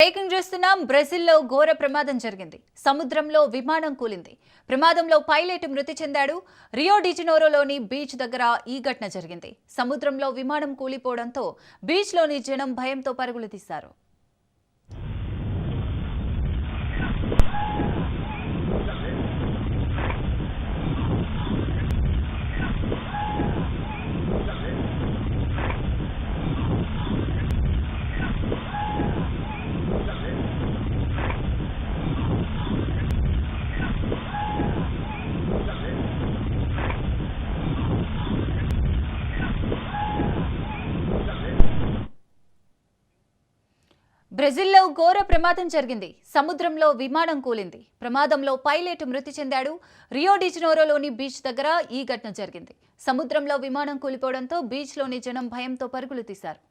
Breaking చూస్తున్నాం. బ్రెజిల్లో ఘోర ప్రమాదం జరిగింది. సముద్రంలో విమానం కూలింది. ప్రమాదంలో పైలట్ మృతి చెందాడు. రియో డిజనీరోలోని బీచ్ దగ్గర ఈ ఘటన జరిగింది. సముద్రంలో విమానం కూలిపోవడంతో బీచ్లోని జనం భయంతో పరుగులు తీశారు. బ్రెజిల్లో ఘోర ప్రమాదం జరిగింది. సముద్రంలో విమానం కూలింది. ప్రమాదంలో పైలట్ మృతి చెందాడు. రియో డిజనీరోలోని బీచ్ దగ్గర ఈ ఘటన జరిగింది. సముద్రంలో విమానం కూలిపోవడంతో బీచ్లోని జనం భయంతో పరుగులు తీశారు.